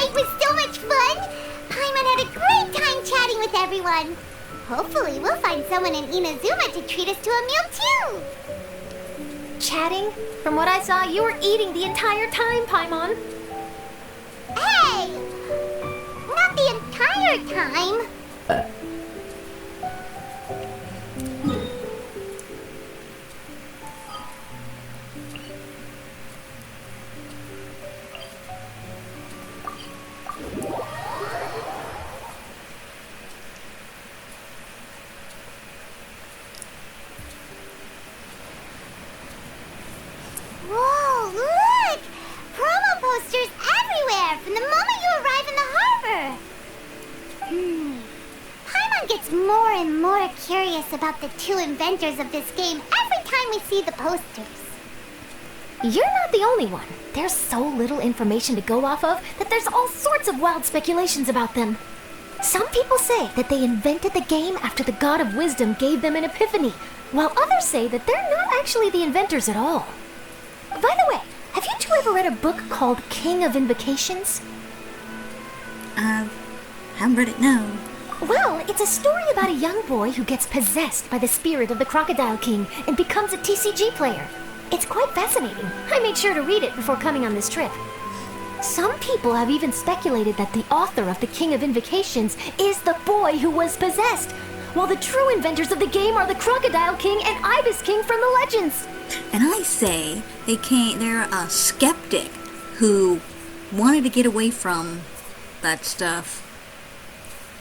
night was so much fun! Paimon had a great time chatting with everyone. Hopefully we'll find someone in Inazuma to treat us to a meal too! Chatting? From what I saw, you were eating the entire time, Paimon. Hey! Not the entire time! Whoa, look! Promo posters everywhere from the moment you arrive in the harbor! Paimon gets more and more curious about the two inventors of this game every time we see the posters. You're not the only one. There's so little information to go off of that there's all sorts of wild speculations about them. Some people say that they invented the game after the God of Wisdom gave them an epiphany, while others say that they're not actually the inventors at all. By the way, have you two ever read a book called King of Invocations? Haven't read it, no. Well, it's a story about a young boy who gets possessed by the spirit of the Crocodile King and becomes a TCG player. It's quite fascinating. I made sure to read it before coming on this trip. Some people have even speculated that the author of the King of Invocations is the boy who was possessed, while the true inventors of the game are the Crocodile King and Ibis King from the legends. And I say they're a skeptic who wanted to get away from that stuff.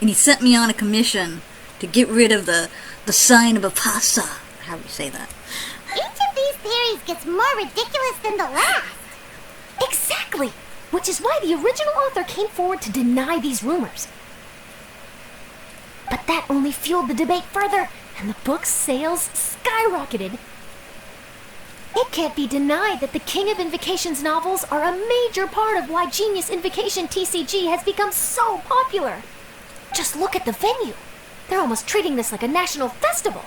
And he sent me on a commission to get rid of the sign of Apasa. How do you say that? Each of these theories gets more ridiculous than the last. Exactly! Which is why the original author came forward to deny these rumors. But that only fueled the debate further, and the book's sales skyrocketed. It can't be denied that the King of Invocations novels are a major part of why Genius Invocation TCG has become so popular. Just look at the venue. They're almost treating this like a national festival.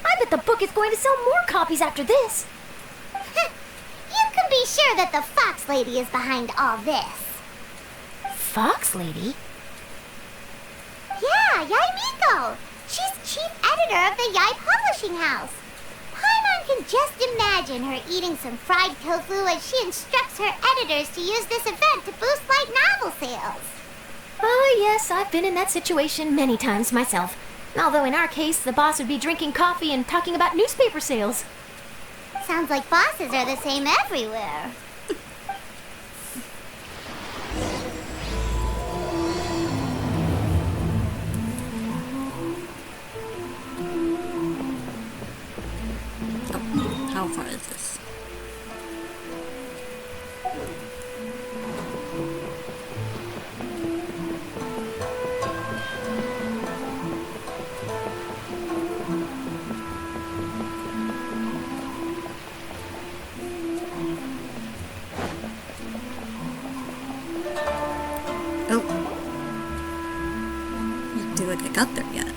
I bet the book is going to sell more copies after this. You can be sure that the Fox Lady is behind all this. Fox Lady? Yeah, Yai Miko. She's chief editor of the Yai Publishing House. Paimon can just imagine her eating some fried tofu as she instructs her editors to use this event to boost light novel sales. Oh, yes, I've been in that situation many times myself. Although in our case, the boss would be drinking coffee and talking about newspaper sales. Sounds like bosses are the same everywhere. How far is this? Oh. Doesn't feel like I got there yet.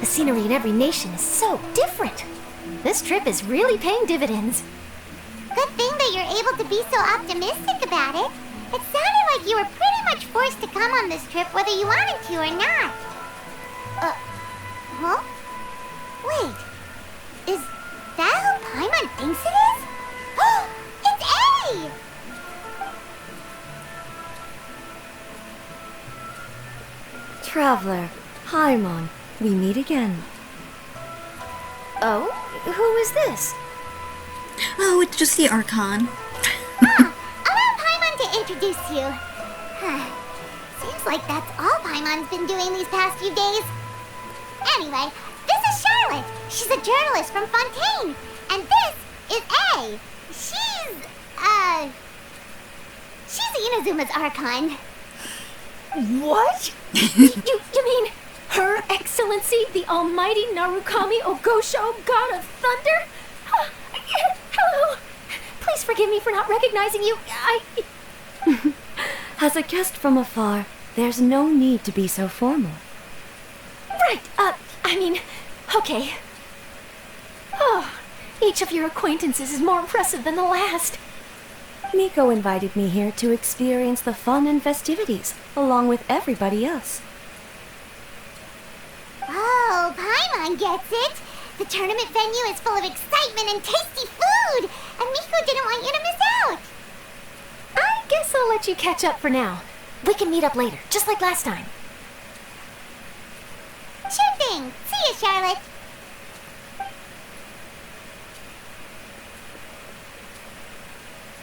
The scenery in every nation is so different. This trip is really paying dividends. Good thing that you're able to be so optimistic about it. It sounded like you were pretty much forced to come on this trip whether you wanted to or not. Huh? Wait. Is that who Paimon thinks it is? It's A! Traveler, Paimon, we meet again. Oh? Who is this? Oh, it's just the Archon. Allow Paimon to introduce you. Seems like that's all Paimon's been doing these past few days. Anyway, this is Charlotte. She's a journalist from Fontaine. And this is A. She's Inazuma's Archon. What? you mean Her Excellency, the Almighty Narukami Ogosho, God of Thunder? Hello. Please forgive me for not recognizing you. As a guest from afar, there's no need to be so formal. Right, okay. Oh, each of your acquaintances is more impressive than the last. Miko invited me here to experience the fun and festivities, along with everybody else. Oh, Paimon gets it. The tournament venue is full of excitement and tasty food, and Miko didn't want you to miss out. I guess I'll let you catch up for now. We can meet up later, just like last time. Sure thing. See you, Charlotte.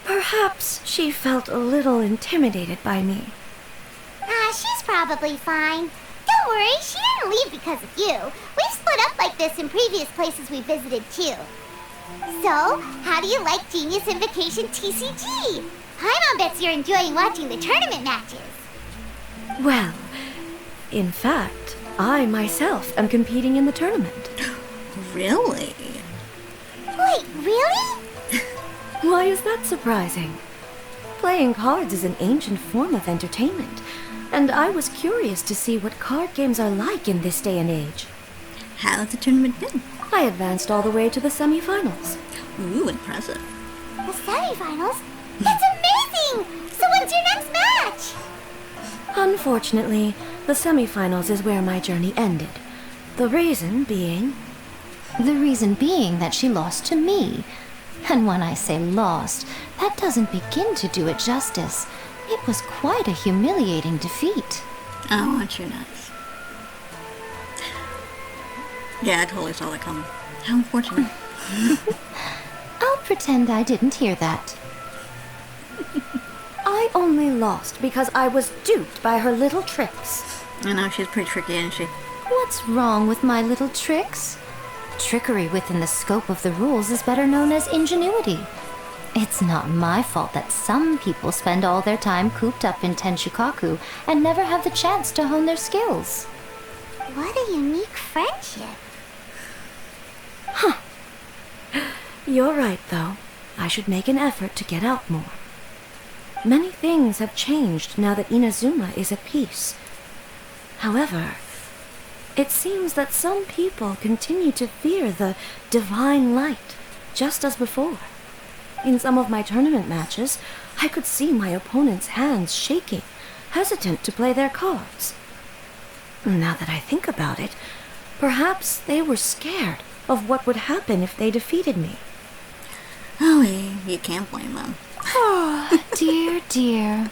Perhaps she felt a little intimidated by me. She's probably fine. Don't worry, she didn't leave because of you. We've split up like this in previous places we visited too. So, how do you like Genius Invocation TCG? Paimon bets you're enjoying watching the tournament matches. Well, in fact, I myself am competing in the tournament. Really? Wait, really? Why is that surprising? Playing cards is an ancient form of entertainment, and I was curious to see what card games are like in this day and age. How's the tournament been? I advanced all the way to the semifinals. Ooh, impressive. The semifinals? That's amazing! So when's your next match? Unfortunately, the semifinals is where my journey ended. The reason being... The reason being that she lost to me. And when I say lost, that doesn't begin to do it justice. It was quite a humiliating defeat. Oh, aren't you nice? Yeah, I totally saw that coming. How unfortunate. I'll pretend I didn't hear that. I only lost because I was duped by her little tricks. I know, she's pretty tricky, isn't she? What's wrong with my little tricks? Trickery within the scope of the rules is better known as ingenuity. It's not my fault that some people spend all their time cooped up in Tenshukaku and never have the chance to hone their skills. What a unique friendship. You're right, though. I should make an effort to get out more. Many things have changed now that Inazuma is at peace. However, it seems that some people continue to fear the divine light, just as before. In some of my tournament matches, I could see my opponent's hands shaking, hesitant to play their cards. Now that I think about it, perhaps they were scared of what would happen if they defeated me. Oh, you can't blame them. Oh, dear, dear.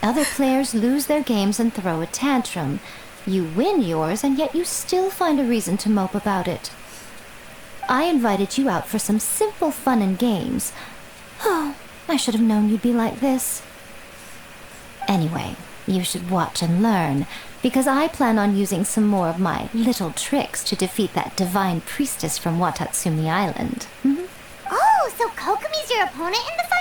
Other players lose their games and throw a tantrum. You win yours, and yet you still find a reason to mope about it. I invited you out for some simple fun and games. Oh, I should have known you'd be like this. Anyway, you should watch and learn, because I plan on using some more of my little tricks to defeat that divine priestess from Watatsumi Island. Oh, so Kokomi's your opponent in the finals?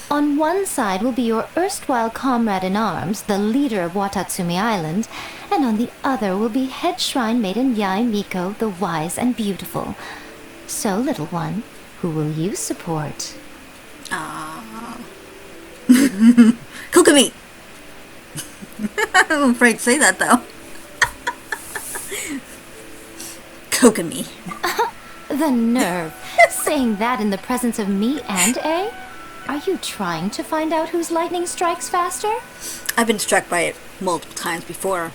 On one side will be your erstwhile comrade-in-arms, the leader of Watatsumi Island, and on the other will be head shrine maiden Yae Miko, the wise and beautiful. So, little one, who will you support? Kokomi! I'm afraid to say that, though. Kokomi. The nerve! Saying that in the presence of me and A? Are you trying to find out whose lightning strikes faster? I've been struck by it multiple times before.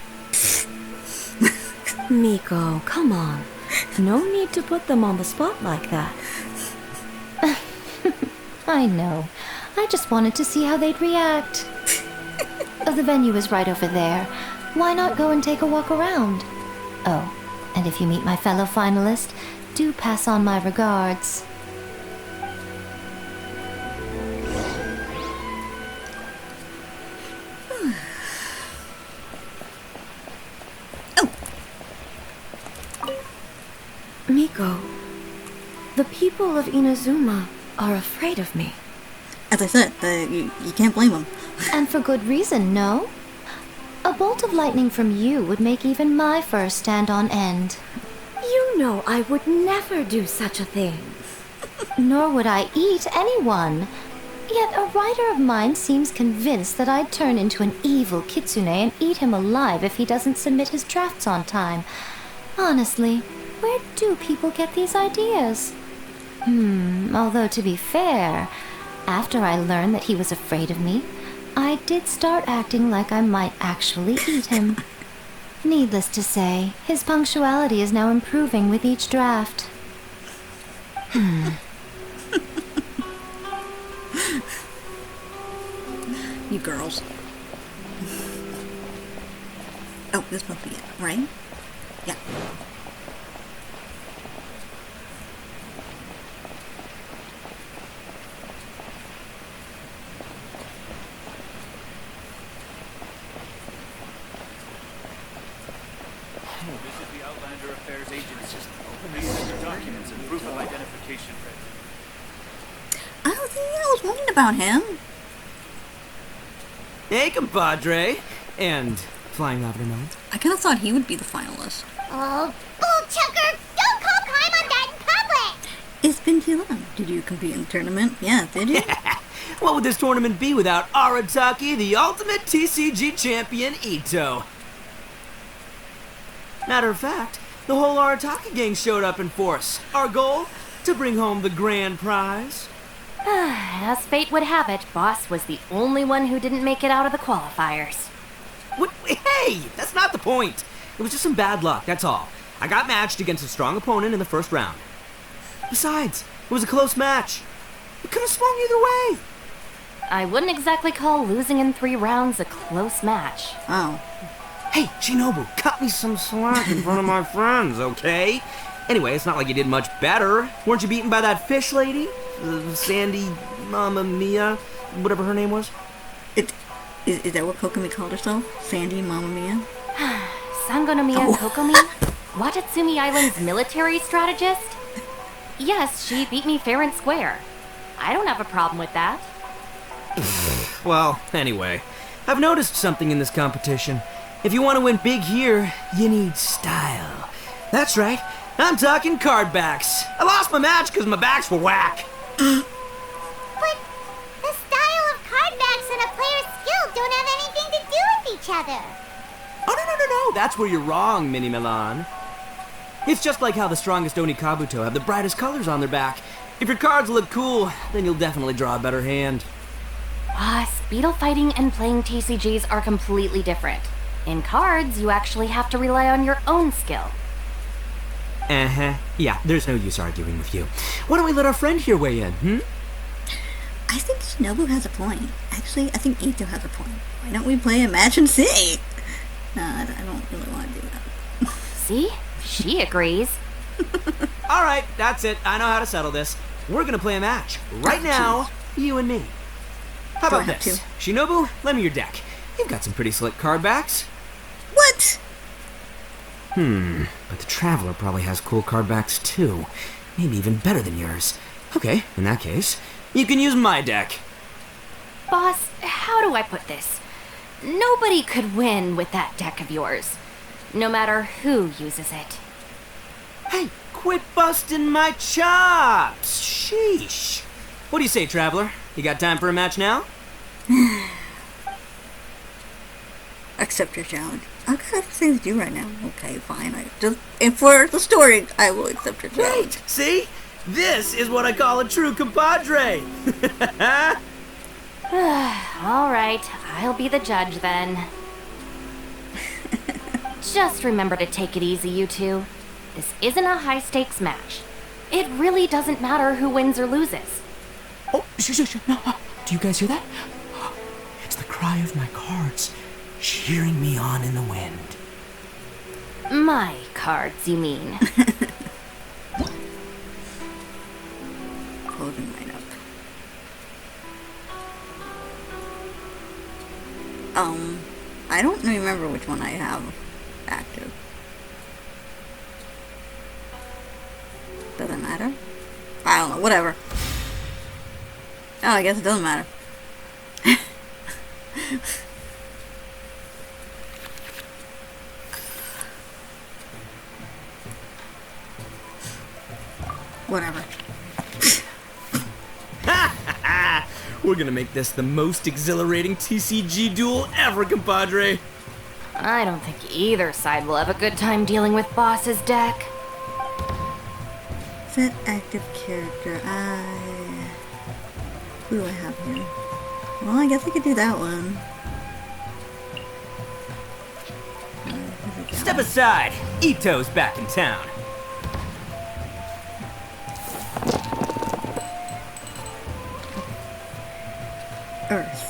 Miko, come on. No need to put them on the spot like that. I know. I just wanted to see how they'd react. The venue is right over there. Why not go and take a walk around? Oh, and if you meet my fellow finalist, do pass on my regards. Miko, the people of Inazuma are afraid of me. As I said, you can't blame them. And for good reason, no? A bolt of lightning from you would make even my fur stand on end. You know I would never do such a thing. Nor would I eat anyone. Yet a writer of mine seems convinced that I'd turn into an evil kitsune and eat him alive if he doesn't submit his drafts on time. Honestly, where do people get these ideas? Although to be fair, after I learned that he was afraid of me, I did start acting like I might actually eat him. Needless to say, his punctuality is now improving with each draft. You girls. Oh, this must be it, right? Yeah. This is the Outlander Affairs Agency. Please send your documents and proof of identification ready. I was wondering about him. Hey, compadre. And flying lava melon. I kind of thought he would be the finalist. Oh, bull chucker! Don't call Paimon that in public! It's been too long. Did you compete in the tournament? Yeah, did you? What would this tournament be without Arataki, the ultimate TCG champion, Ito? Matter of fact, the whole Arataki gang showed up in force. Our goal? To bring home the grand prize. As fate would have it, Boss was the only one who didn't make it out of the qualifiers. What? Hey, that's not the point. It was just some bad luck, that's all. I got matched against a strong opponent in the first round. Besides, it was a close match. It could have swung either way. I wouldn't exactly call losing in 3 rounds a close match. Oh. Hey, Shinobu, cut me some slack in front of my friends, okay? Anyway, it's not like you did much better. Weren't you beaten by that fish lady? Sandy Mamma Mia, whatever her name was? Is that what Kokomi called herself? Sandy Mamma Mia? Sangonomiya Kokomi? Watatsumi Island's military strategist? Yes, she beat me fair and square. I don't have a problem with that. Well, anyway, I've noticed something in this competition. If you want to win big here, you need style. That's right, I'm talking card backs. I lost my match because my backs were whack. But the style of card backs and a player's skill don't have anything to do with each other. Oh, no, that's where you're wrong, Mini Milan. It's just like how the strongest Oni Kabuto have the brightest colors on their back. If your cards look cool, then you'll definitely draw a better hand. Speedle fighting and playing TCGs are completely different. In cards, you actually have to rely on your own skill. Yeah, there's no use arguing with you. Why don't we let our friend here weigh in, I think Shinobu has a point. Actually, I think Ito has a point. Why don't we play a match and see? No, I don't really want to do that. See? She agrees. Alright, that's it. I know how to settle this. We're gonna play a match. Right now, you and me. How Do I about have this? to? Shinobu, lend me your deck. You've got some pretty slick card backs. What? But the Traveler probably has cool card backs too. Maybe even better than yours. Okay, in that case, you can use my deck. Boss, how do I put this? Nobody could win with that deck of yours, no matter who uses it. Hey, quit busting my chops! Sheesh. What do you say, Traveler? You got time for a match now? Accept your challenge. I've got other things to do right now. Okay, fine. And for the story, I will accept your challenge. Right, see? This is what I call a true compadre. All right, I'll be the judge then. Just remember to take it easy, you two. This isn't a high-stakes match. It really doesn't matter who wins or loses. Oh, shh. No. Do you guys hear that? It's the cry of my cards, cheering me on in the wind. My cards, you mean? Closing mine up. I don't remember which one I have active. Doesn't matter? I don't know, whatever. Oh, I guess it doesn't matter. Whatever. We're gonna make this the most exhilarating TCG duel ever, compadre. I don't think either side will have a good time dealing with Boss's deck. Set active character. Who do I have here? Well, I guess I could do that one. Step aside. Ito's back in town. Earth.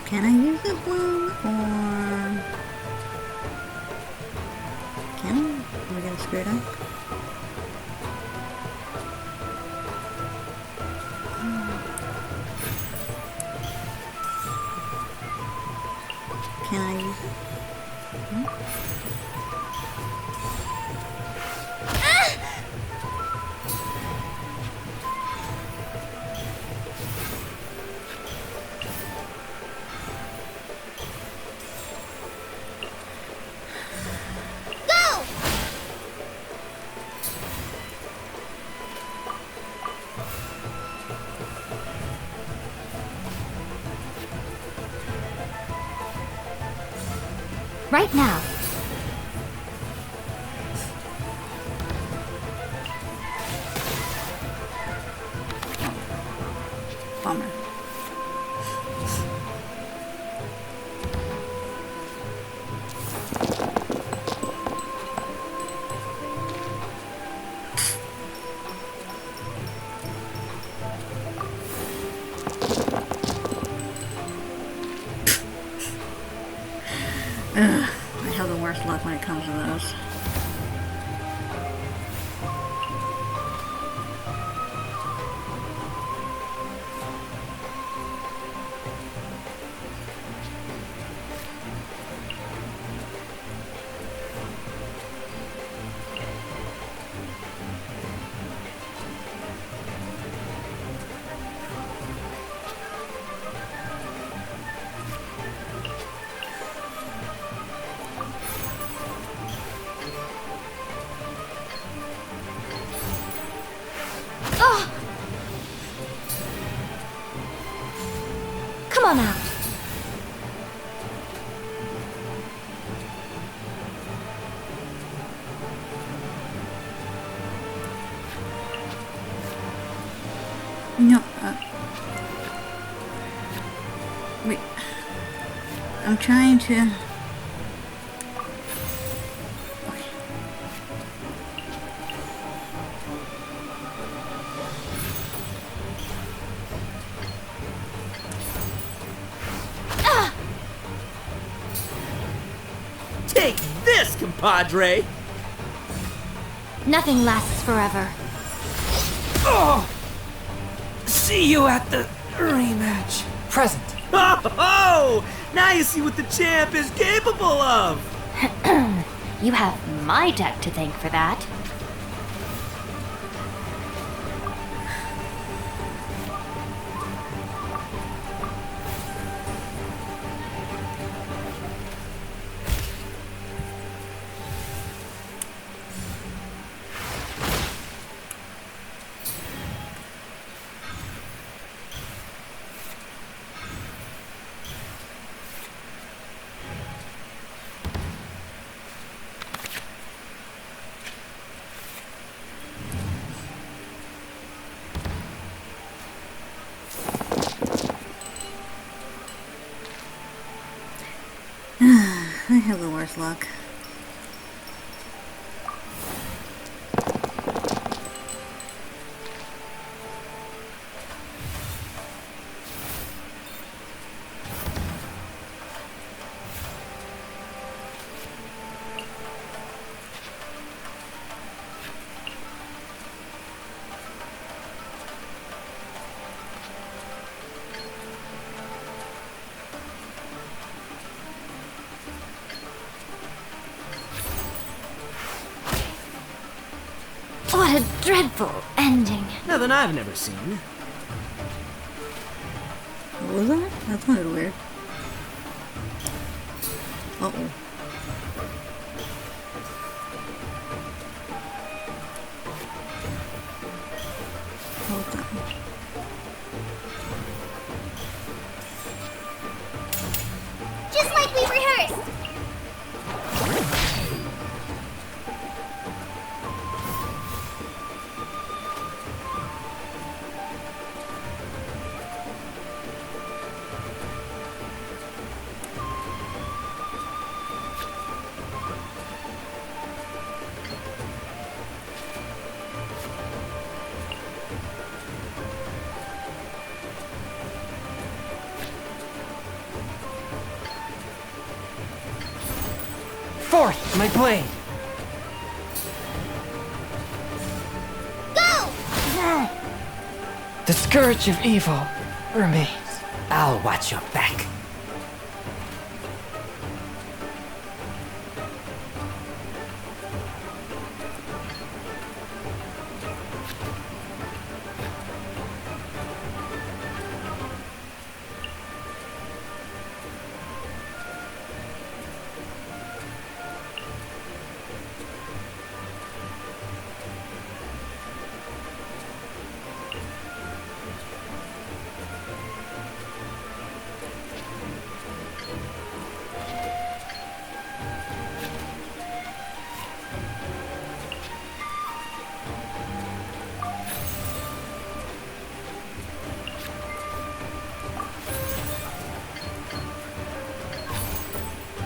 Can I use this one, or can I? Are we gonna screw it up? Can I use it? Right now. Bummer. Ugh, I have the worst luck when it comes to those. Come on out. No, wait. I'm trying to... Okay. Take this, compadre! Nothing lasts forever. Oh! See you at the rematch. Present. Oh! Now you see what the champ is capable of! You have my deck to thank for that. I have the worst luck. What a dreadful ending. Nothing I've never seen. What was that? That sounded weird. Uh-oh. Hold on. Just like we rehearsed. Forth, my blade! Go! The scourge of evil remains. I'll watch your back.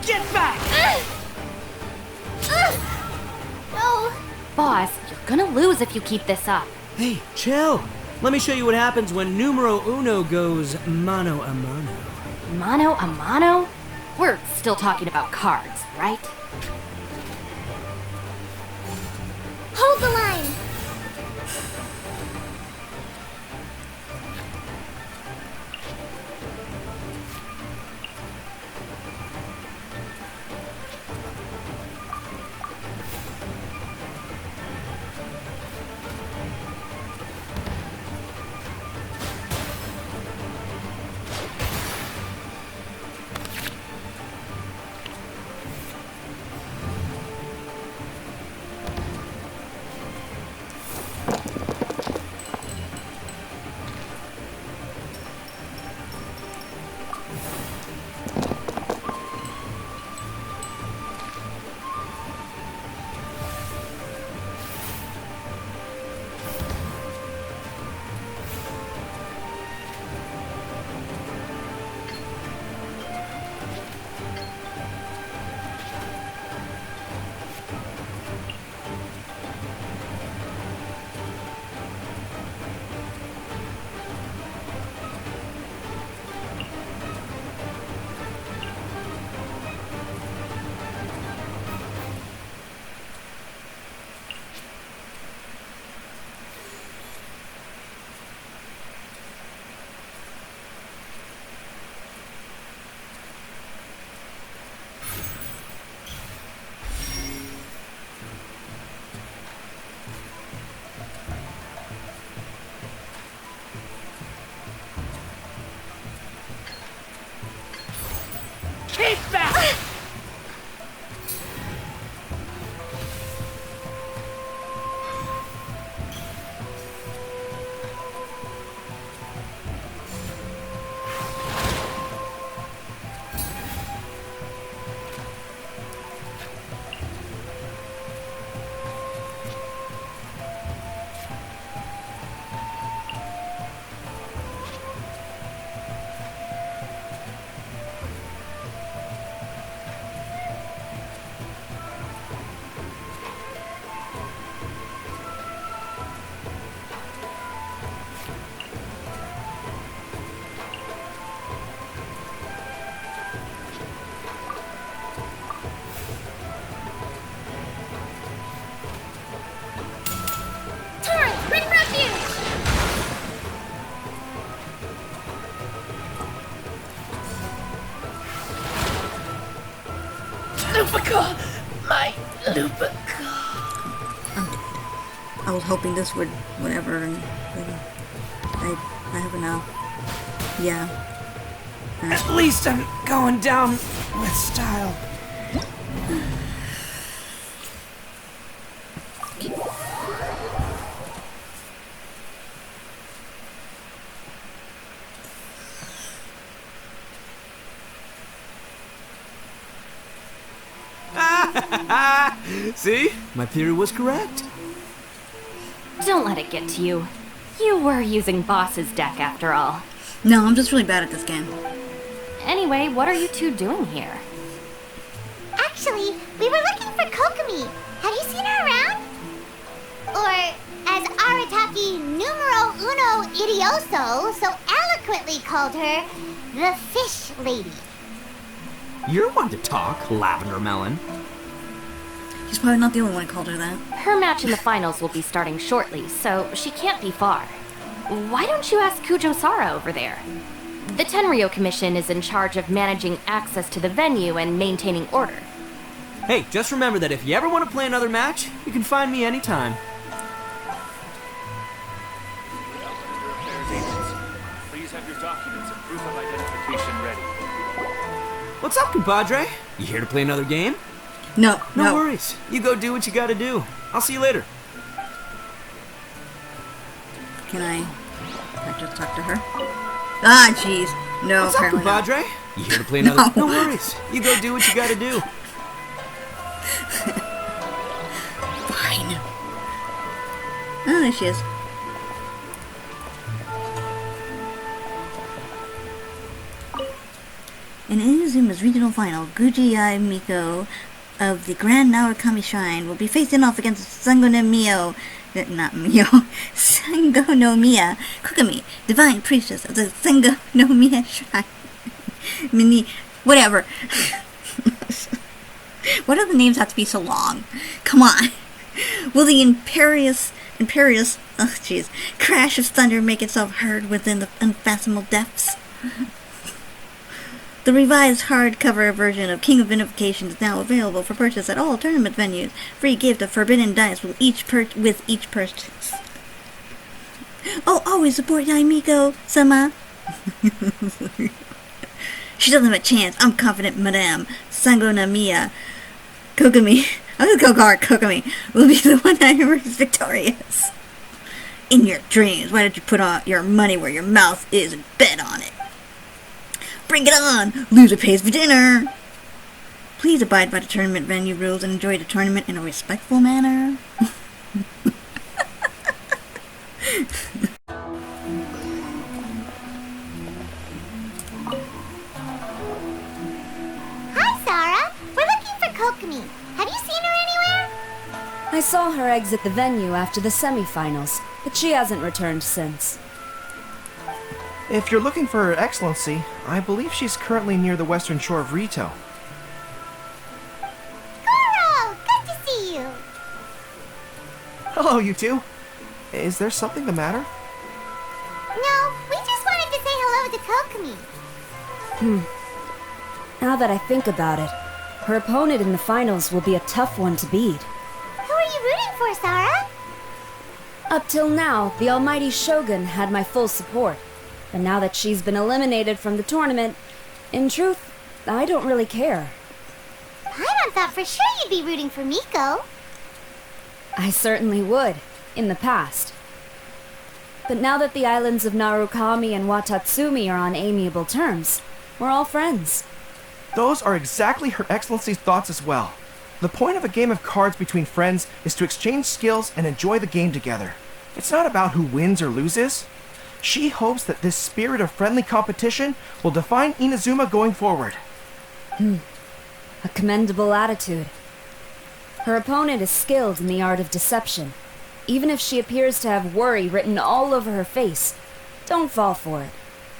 Get back! No. Boss, you're gonna lose if you keep this up. Hey, chill. Let me show you what happens when numero uno goes mano a mano. Mano a mano? We're still talking about cards, right? Hold the line. Keep back! Lupica! My Lupica! I was hoping this would whatever, and I have enough. Yeah. At least I'm going down with style. See? My theory was correct. Don't let it get to you. You were using Boss's deck after all. No, I'm just really bad at this game. Anyway, what are you two doing here? Actually, we were looking for Kokomi. Have you seen her around? Or, as Arataki numero uno idioso so eloquently called her, the Fish Lady. You're one to talk, Lavender Melon. He's probably not the only one who called her that. Her match in the finals will be starting shortly, so she can't be far. Why don't you ask Kujo-Sara over there? The Tenryo Commission is in charge of managing access to the venue and maintaining order. Hey, just remember that if you ever want to play another match, you can find me anytime. Outlander Affairs agents, please have your documents and proof of identification ready. What's up, compadre? You here to play another game? No, No worries. You go do what you gotta do. I'll see you later. Can I just talk to her? Ah, jeez. No, What's up, apparently not. compadre? You here to play another... No. No worries. You go do what you gotta do. Fine. Oh, there she is. In Inazuma's regional final, Guji Miko of the Grand Naokami Shrine will be facing off against Sango no Mio, not Mio, Sango no Miya Kokomi, divine priestess of the Sango no Miya Shrine. Mini, whatever. Why do the names have to be so long? Come on. Will the imperious, oh jeez, crash of thunder make itself heard within the unfathomable depths? The revised hardcover version of King of Invocation is now available for purchase at all tournament venues. Free gift of forbidden dice with each purchase. Oh, always support Yaimiko-sama. She doesn't have a chance. I'm confident Madame Sango no Miya Kokomi, Kokomi will be the one that emerges victorious. In your dreams, why don't you put your money where your mouth is and bet on it? Bring it on! Loser pays for dinner! Please abide by the tournament venue rules and enjoy the tournament in a respectful manner. Hi, Sarah. We're looking for Kokomi. Have you seen her anywhere? I saw her exit the venue after the semifinals, but she hasn't returned since. If you're looking for Her Excellency, I believe she's currently near the western shore of Rito. Goro! Good to see you. Hello, you two. Is there something the matter? No, we just wanted to say hello to Kokomi. Now that I think about it, her opponent in the finals will be a tough one to beat. Who are you rooting for, Sarah? Up till now, the almighty Shogun had my full support. But now that she's been eliminated from the tournament, in truth, I don't really care. Paimon thought for sure you'd be rooting for Miko. I certainly would, in the past. But now that the islands of Narukami and Watatsumi are on amiable terms, we're all friends. Those are exactly Her Excellency's thoughts as well. The point of a game of cards between friends is to exchange skills and enjoy the game together. It's not about who wins or loses. She hopes that this spirit of friendly competition will define Inazuma going forward. A commendable attitude. Her opponent is skilled in the art of deception. Even if she appears to have worry written all over her face, don't fall for it.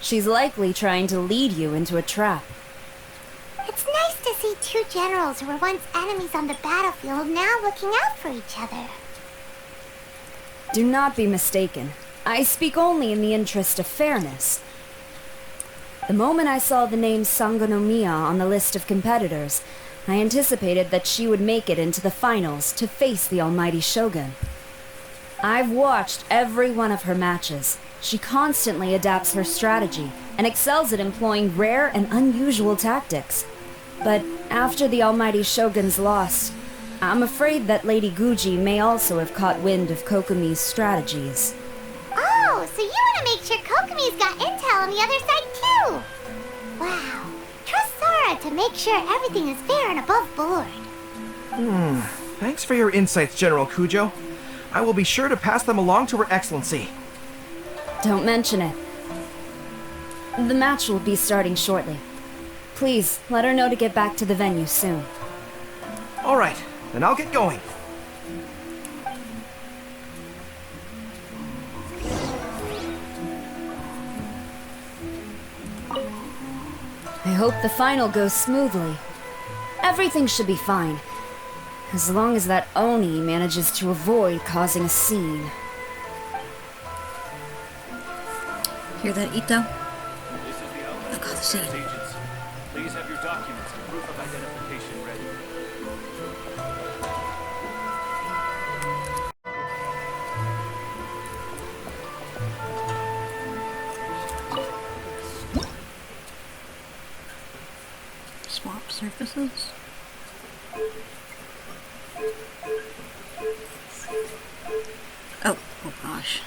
She's likely trying to lead you into a trap. It's nice to see two generals who were once enemies on the battlefield now looking out for each other. Do not be mistaken. I speak only in the interest of fairness. The moment I saw the name Sango no Miya on the list of competitors, I anticipated that she would make it into the finals to face the almighty Shogun. I've watched every one of her matches. She constantly adapts her strategy and excels at employing rare and unusual tactics. But after the Almighty Shogun's loss, I'm afraid that Lady Guji may also have caught wind of Kokomi's strategies. Oh, so you want to make sure Kokomi's got intel on the other side too? Wow. Trust Sora to make sure everything is fair and above board. Thanks for your insights, General Kujo. I will be sure to pass them along to Her Excellency. Don't mention it. The match will be starting shortly. Please, let her know to get back to the venue soon. All right, then I'll get going. I hope the final goes smoothly. Everything should be fine. As long as that Oni manages to avoid causing a scene. Hear that, Ito? This is the Outlander I've got the Affairs scene. Agency. Please have your documents and proof of identification ready. Swap surfaces? Oh gosh.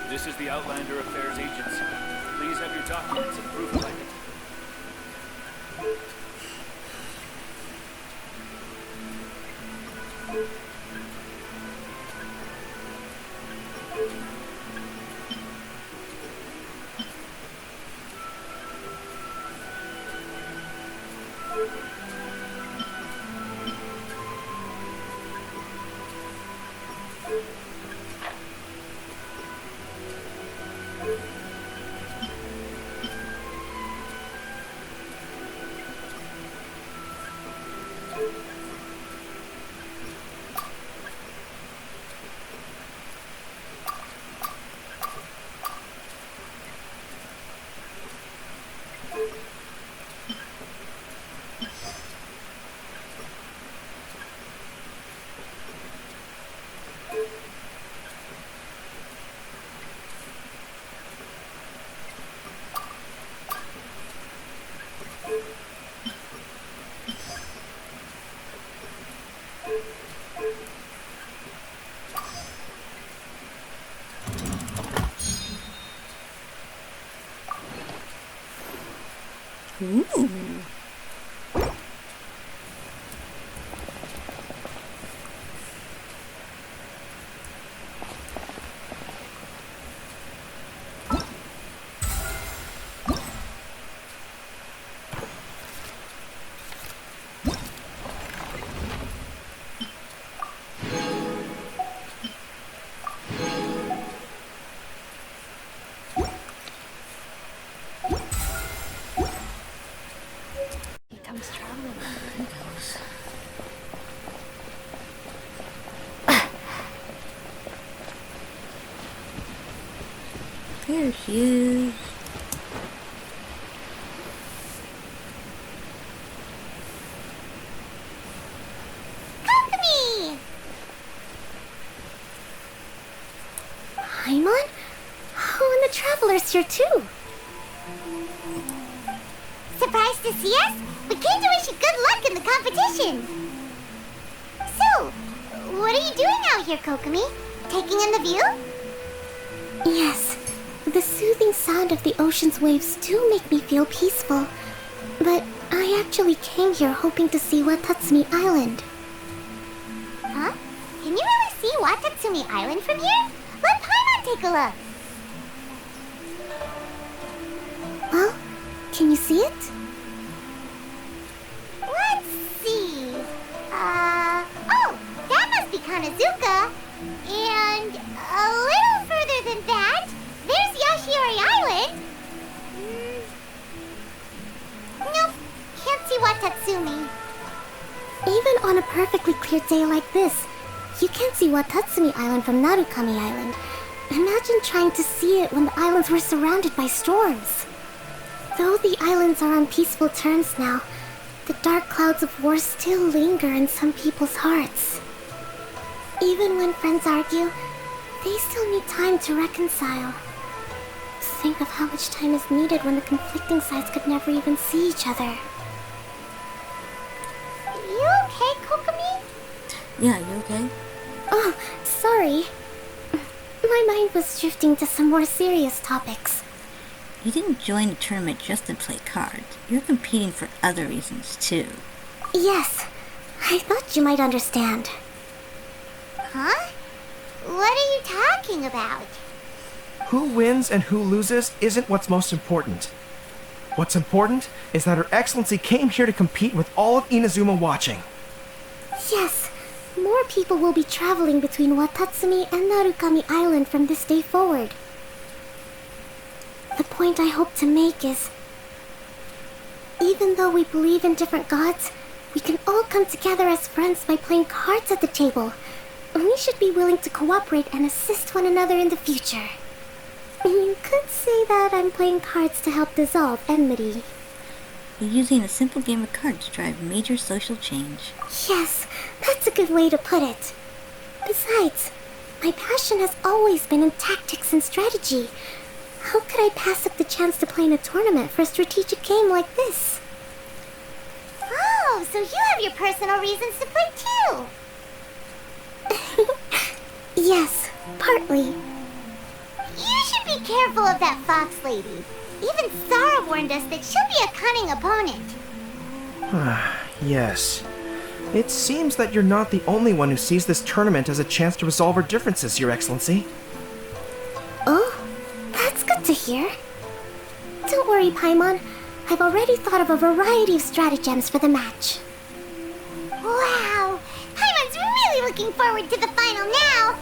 This is the Outlander Affairs Agency. Please have your documents and proof of identity. Ooh. There she is. Kokomi! Paimon? Oh, and the Traveler's here too. Surprised to see us? We came to wish you good luck in the competition. So, what are you doing out here, Kokomi? Taking in the view? Yes, the soothing sound of the ocean's waves do make me feel peaceful. But I actually came here hoping to see Watatsumi Island. Huh? Can you really see Watatsumi Island from here? Let Paimon take a look. Well, can you see it? Let's see. Oh, that must be Kanazuka. And a little further than that, there's Yashiori Island. Nope, can't see Watatsumi. Even on a perfectly clear day like this, you can't see Watatsumi Island from Narukami Island. Imagine trying to see it when the islands were surrounded by storms. Though the islands are on peaceful terms now, the dark clouds of war still linger in some people's hearts. Even when friends argue, they still need time to reconcile. Think of how much time is needed when the conflicting sides could never even see each other. You okay, Kokomi? Yeah, you okay? Oh, sorry. My mind was drifting to some more serious topics. You didn't join the tournament just to play cards. You're competing for other reasons, too. Yes, I thought you might understand. Huh? What are you talking about? Who wins and who loses isn't what's most important. What's important is that Her Excellency came here to compete with all of Inazuma watching. Yes, more people will be traveling between Watatsumi and Narukami Island from this day forward. The point I hope to make is, even though we believe in different gods, we can all come together as friends by playing cards at the table. We should be willing to cooperate and assist one another in the future. You could say that I'm playing cards to help dissolve enmity. You're using a simple game of cards to drive major social change. Yes, that's a good way to put it. Besides, my passion has always been in tactics and strategy. How could I pass up the chance to play in a tournament for a strategic game like this? Oh, so you have your personal reasons to play too. Yes, partly. You should be careful of that fox lady. Even Sarah warned us that she'll be a cunning opponent. Yes. It seems that you're not the only one who sees this tournament as a chance to resolve our differences, Your Excellency. Oh, that's good to hear. Don't worry, Paimon. I've already thought of a variety of stratagems for the match. Wow! Paimon's really looking forward to the final now!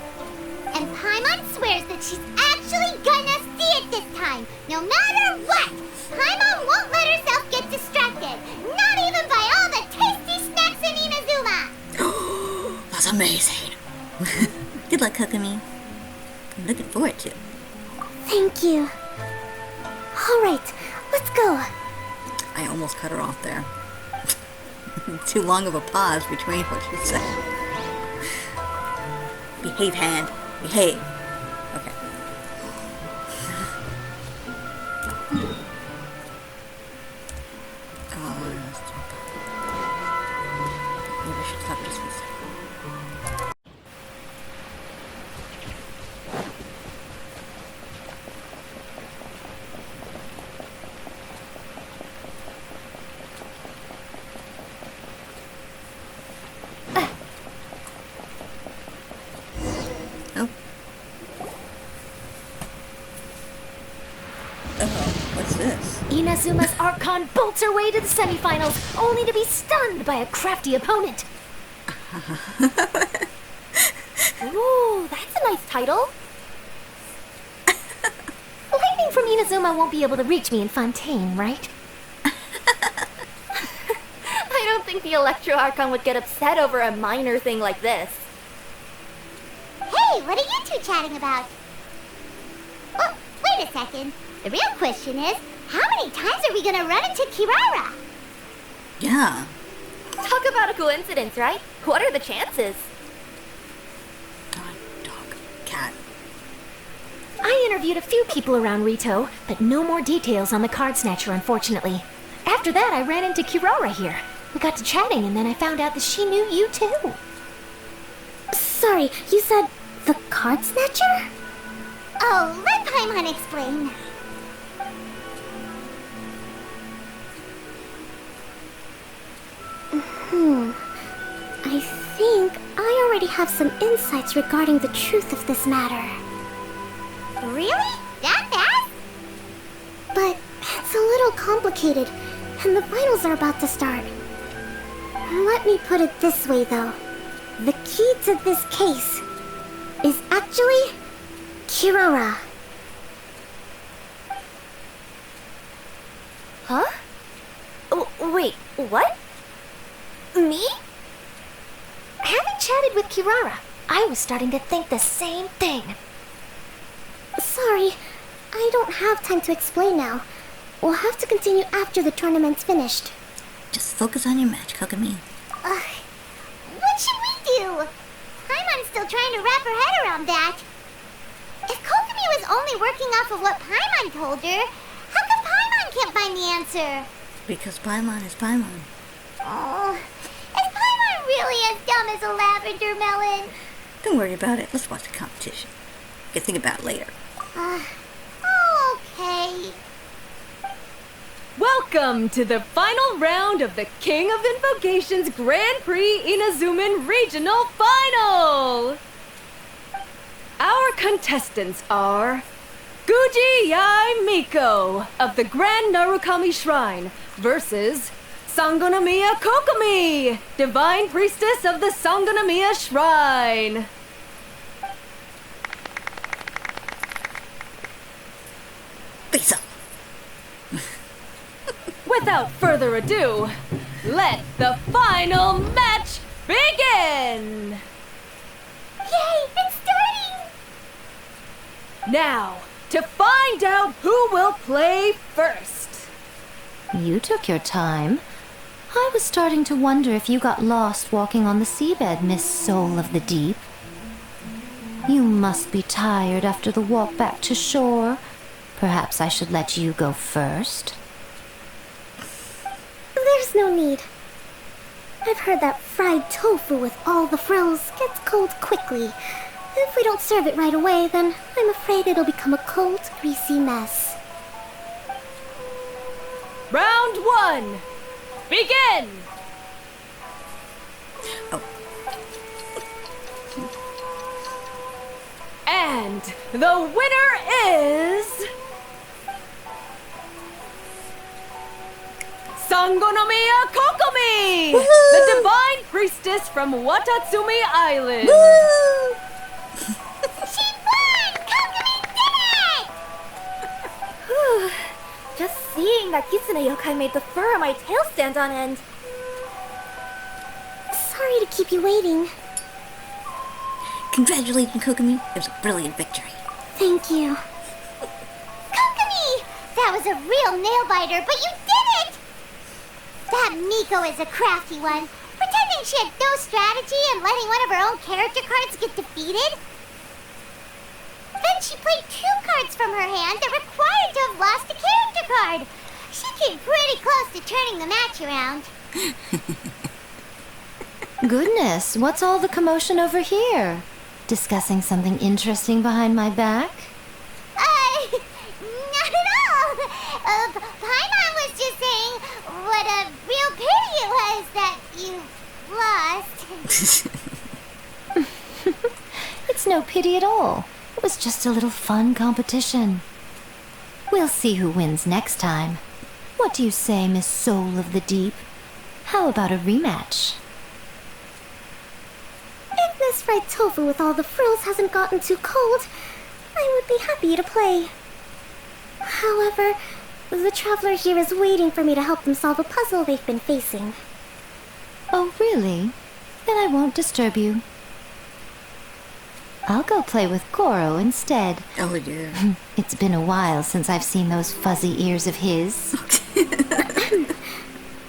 And Paimon swears that she's actually gonna see it this time, no matter what! Paimon won't let herself get distracted, not even by all the tasty snacks in Inazuma! That's amazing. Good luck, Kokomi. I'm looking forward to it. Thank you. All right, let's go. I almost cut her off there. Too long of a pause between what she said. Behave, hand. Behave. Okay. Maybe I should stop just for a second. What's this? Inazuma's Archon bolts her way to the semifinals, only to be stunned by a crafty opponent. Ooh, that's a nice title. Lightning from Inazuma won't be able to reach me in Fontaine, right? I don't think the Electro Archon would get upset over a minor thing like this. Hey, what are you two chatting about? Oh, wait a second. The real question is, how many times are we gonna run into Kirara? Yeah. Talk about a coincidence, right? What are the chances? Dog, cat. I interviewed a few people around Rito, but no more details on the card snatcher, unfortunately. After that, I ran into Kirara here. We got to chatting, and then I found out that she knew you too. Sorry, you said the card snatcher? Oh, let Paimon explain. I think I already have some insights regarding the truth of this matter. Really? That fast? But it's a little complicated, and the finals are about to start. Let me put it this way, though. The key to this case is actually Kirara. Huh? Oh, wait, what? Me? Having chatted with Kirara, I was starting to think the same thing. Sorry, I don't have time to explain now. We'll have to continue after the tournament's finished. Just focus on your match, Kokumi. What should we do? Paimon's still trying to wrap her head around that. If Kokumi was only working off of what Paimon told her, how come Paimon can't find the answer? Because Paimon is Paimon. Oh, is Paimon really as dumb as a lavender melon? Don't worry about it. Let's watch the competition. You can think about it later. Okay. Welcome to the final round of the King of Invocation's Grand Prix Inazuman Regional Final! Our contestants are Guji Yai Miko of the Grand Narukami Shrine versus Sangonomiya Kokomi, Divine Priestess of the Sangonomiya Shrine. Lisa. Without further ado, let the final match begin! Yay, it's starting! Now, to find out who will play first. You took your time. I was starting to wonder if you got lost walking on the seabed, Miss Soul of the Deep. You must be tired after the walk back to shore. Perhaps I should let you go first. There's no need. I've heard that fried tofu with all the frills gets cold quickly. If we don't serve it right away, then I'm afraid it'll become a cold, greasy mess. Round one, begin! And the winner is Sangonomiya Kokomi, the Divine Priestess from Watatsumi Island. She won! Kokomi did it! Just seeing that Kitsune yokai made the fur on my tail stand on end. Sorry to keep you waiting. Congratulations, Kokomi. It was a brilliant victory. Thank you. Kokomi! That was a real nail-biter, but you did it! That Miko is a crafty one, pretending she had no strategy and letting one of her own character cards get defeated. Then she played 2 cards from her hand that required to have lost a character card. She came pretty close to turning the match around. Goodness, what's all the commotion over here? Discussing something interesting behind my back? Not at all. Paimon was just saying what a real pity it was that you lost. It's no pity at all. It was just a little fun competition. We'll see who wins next time. What do you say, Miss Soul of the Deep? How about a rematch? If Miss Fried Tofu with all the frills hasn't gotten too cold, I would be happy to play. However, the traveler here is waiting for me to help them solve a puzzle they've been facing. Oh, really? Then I won't disturb you. I'll go play with Goro instead. Oh, dear. It's been a while since I've seen those fuzzy ears of his.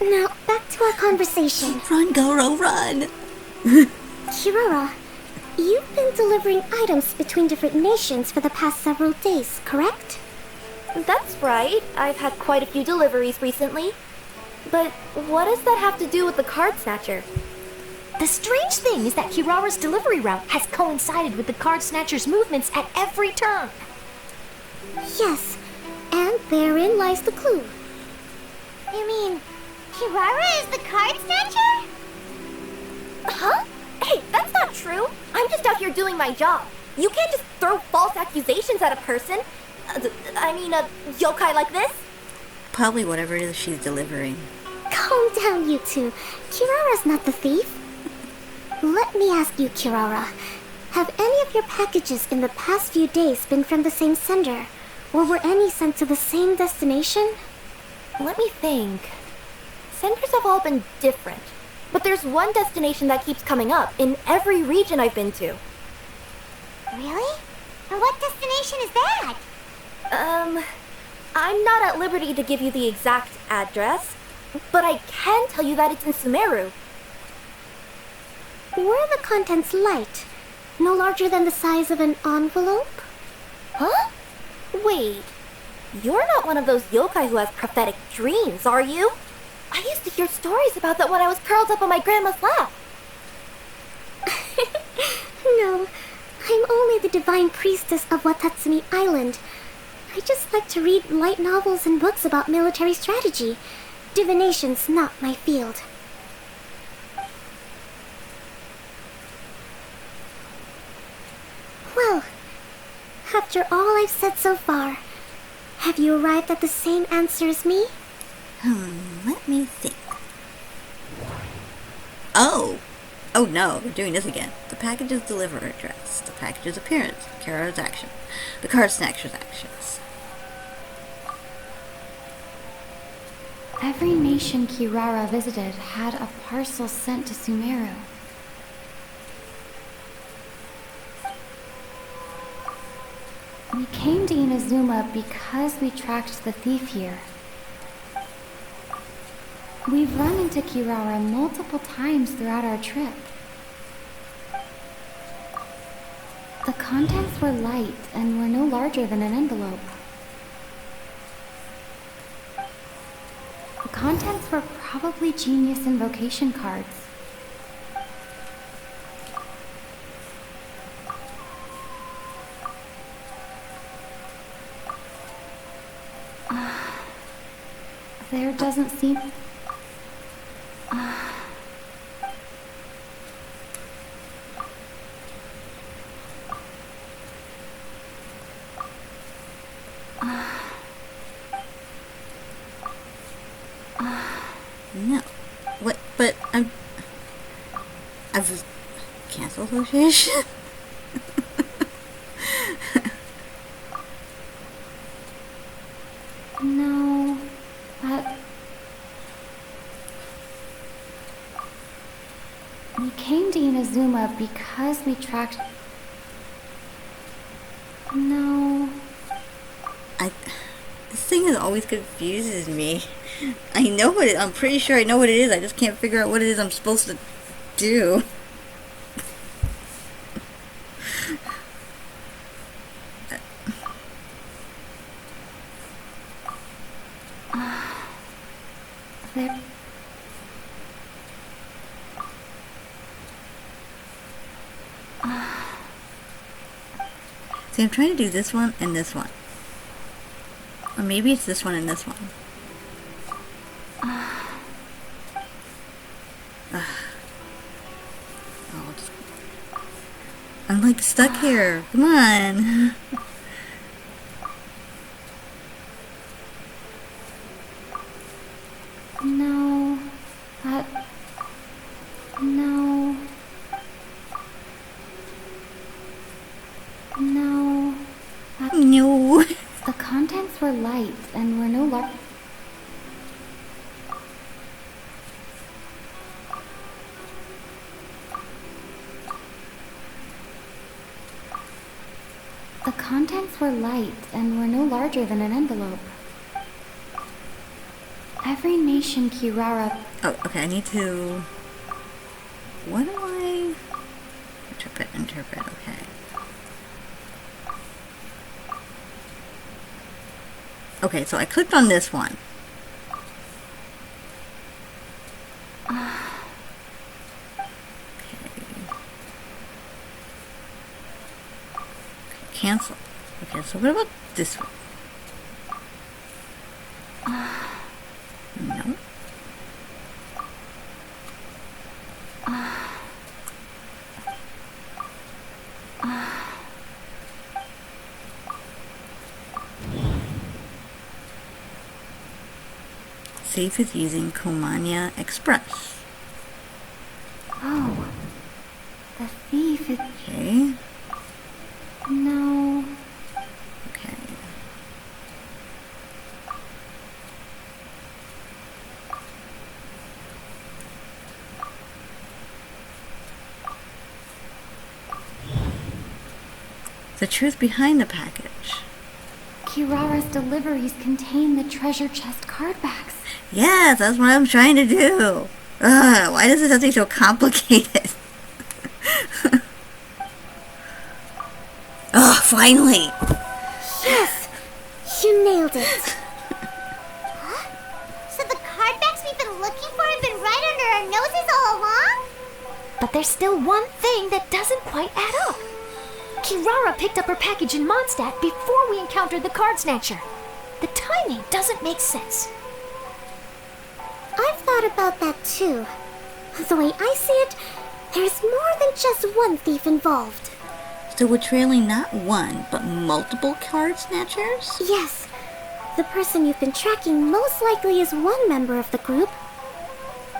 Now, back to our conversation. Run, Goro, run! Kirara, You've been delivering items between different nations for the past several days, correct? That's right. I've had quite a few deliveries recently. But what does that have to do with the card snatcher? The strange thing is that Kirara's delivery route has coincided with the card snatcher's movements at every turn. Yes, and therein lies the clue. You mean, Kirara is the card snatcher? Huh? Hey, that's not true. I'm just out here doing my job. You can't just throw false accusations at a person. A yokai like this. Probably whatever it is she's delivering. Calm down, you two. Kirara's not the thief. Let me ask you, Kirara. Have any of your packages in the past few days been from the same sender? Or were any sent to the same destination? Let me think. Senders have all been different. But there's one destination that keeps coming up in every region I've been to. Really? And what destination is that? I'm not at liberty to give you the exact address, but I can tell you that it's in Sumeru. Were the contents light? No larger than the size of an envelope? Huh? Wait, you're not one of those yokai who has prophetic dreams, are you? I used to hear stories about that when I was curled up on my grandma's lap. No, I'm only the divine priestess of Watatsumi Island. I just like to read light novels and books about military strategy. Divination's not my field. Well, after all I've said so far, have you arrived at the same answer as me? Let me think. Oh no, we're doing this again. The package's delivery address, the package's appearance, Kirara's action, the card snatcher's actions. Every nation Kirara visited had a parcel sent to Sumeru. We came to Inazuma because we tracked the thief here. We've run into Kirara multiple times throughout our trip. The contents were light and were no larger than an envelope. The contents were probably genius invocation cards. There doesn't seem... No. What? But I've cancel association? No, that... We came to Inazuma because we tracked... No... This thing always confuses me. I know what I'm pretty sure I know what it is. I just can't figure out what it is I'm supposed to do. There... See, I'm trying to do this one and this one. Or maybe it's this one and this one. I'm like stuck here. Come on. No, that... No... No... That... No. The contents were light and were no large... The contents were light and were no larger than an envelope. Every nation Kirara... Oh, okay, I need to... What do I... interpret, okay. Okay, so I clicked on this one. Cancel. Okay, so what about this one? No. Safe is using Komania Express. Oh. The thief is... Okay. No. Okay. The truth behind the package. Kirara's deliveries contain the treasure chest card backs. Yes, that's what I'm trying to do. Ugh, why does it have to be so complicated? Oh, finally! Yes! You nailed it! Huh? So the card backs we've been looking for have been right under our noses all along? But there's still one thing that doesn't quite add up. Kirara picked up her package in Mondstadt before we encountered the card snatcher. The timing doesn't make sense. I've thought about that too. The way I see it, there's more than just one thief involved. So we're trailing not one, but multiple card snatchers? Yes. The person you've been tracking most likely is one member of the group.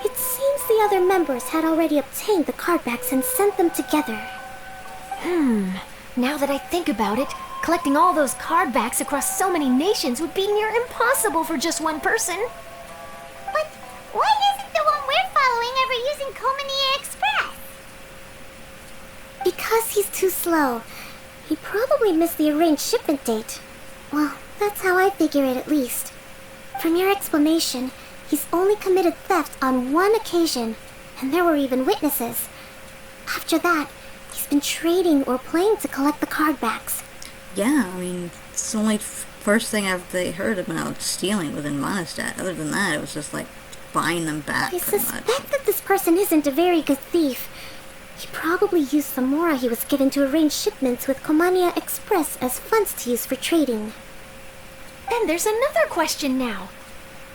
It seems the other members had already obtained the card backs and sent them together. Now that I think about it, collecting all those card backs across so many nations would be near impossible for just one person. But why isn't the one we're following ever using Komania Express? Because he's too slow. He probably missed the arranged shipment date. Well, that's how I figure it at least. From your explanation, he's only committed theft on one occasion, and there were even witnesses. After that, he's been trading or playing to collect the card backs. Yeah, I mean, it's the only first thing they heard about stealing within Mondstadt. Other than that, it was just like buying them back. I suspect that this person isn't a very good thief. He probably used the mora he was given to arrange shipments with Komania Express as funds to use for trading. Then there's another question now.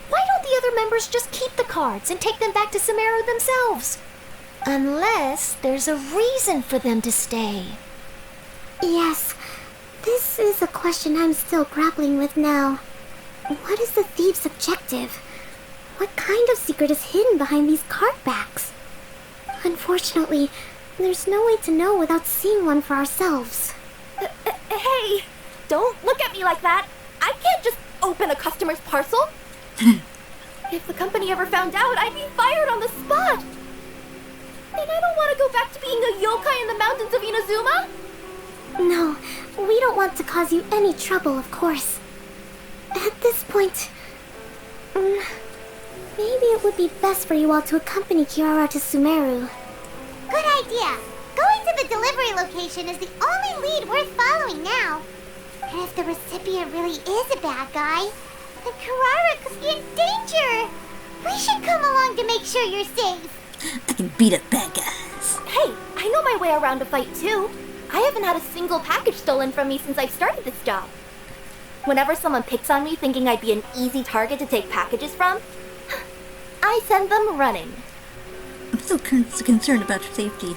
Why don't the other members just keep the cards and take them back to Sumeru themselves? Unless there's a reason for them to stay. Yes, this is a question I'm still grappling with now. What is the thief's objective? What kind of secret is hidden behind these card backs? Unfortunately, there's no way to know without seeing one for ourselves. Hey, don't look at me like that. I can't just open a customer's parcel. If the company ever found out, I'd be fired on the spot. And I don't want to go back to being a yokai in the mountains of Inazuma. No, we don't want to cause you any trouble, of course. At this point, maybe it would be best for you all to accompany Kirara to Sumeru. Good idea. Going to the delivery location is the only lead worth following now. And if the recipient really is a bad guy, then Kirara could be in danger. We should come along to make sure you're safe. I can beat up bad guys. Hey, I know my way around a fight too. I haven't had a single package stolen from me since I've started this job. Whenever someone picks on me thinking I'd be an easy target to take packages from, I send them running. I'm still concerned about your safety.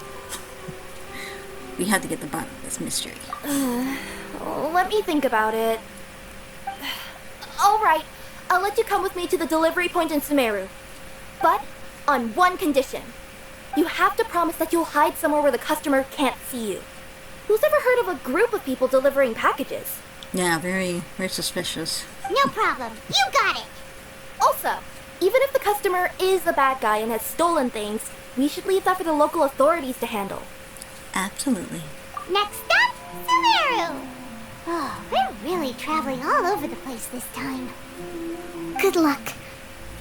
We have to get to the bottom of this mystery. Let me think about it. Alright, I'll let you come with me to the delivery point in Sumeru. But on one condition. You have to promise that you'll hide somewhere where the customer can't see you. Who's ever heard of a group of people delivering packages? Yeah, very, very suspicious. No problem. You got it. Also, even if the customer is a bad guy and has stolen things, we should leave that for the local authorities to handle. Absolutely. Next up, Sumeru! Oh, we're really traveling all over the place this time. Good luck.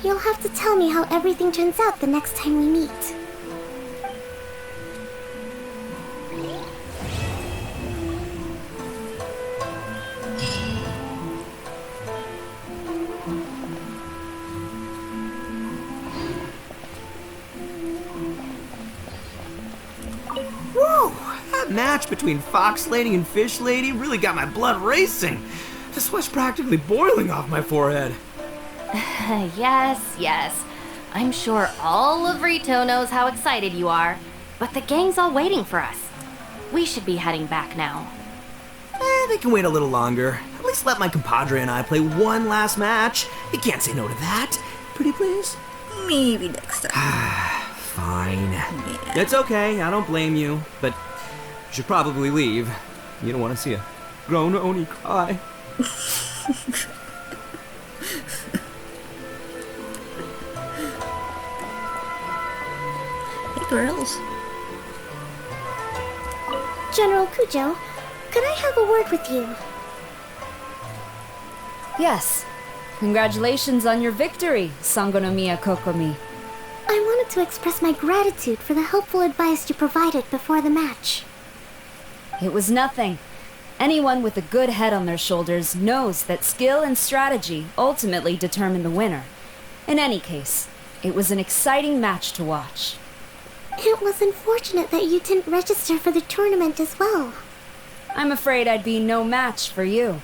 You'll have to tell me how everything turns out the next time we meet. That match between Fox Lady and Fish Lady really got my blood racing. The sweat's practically boiling off my forehead. Yes. I'm sure all of Rito knows how excited you are, but the gang's all waiting for us. We should be heading back now. They can wait a little longer. At least let my compadre and I play one last match. You can't say no to that. Pretty please? Maybe next time. Fine. Yeah. It's okay, I don't blame you, but you should probably leave. You don't want to see a grown Oni cry. Hey, girls. General Kujo, could I have a word with you? Yes. Congratulations on your victory, Sangonomiya Kokomi. I wanted to express my gratitude for the helpful advice you provided before the match. It was nothing. Anyone with a good head on their shoulders knows that skill and strategy ultimately determine the winner. In any case, it was an exciting match to watch. It was unfortunate that you didn't register for the tournament as well. I'm afraid I'd be no match for you.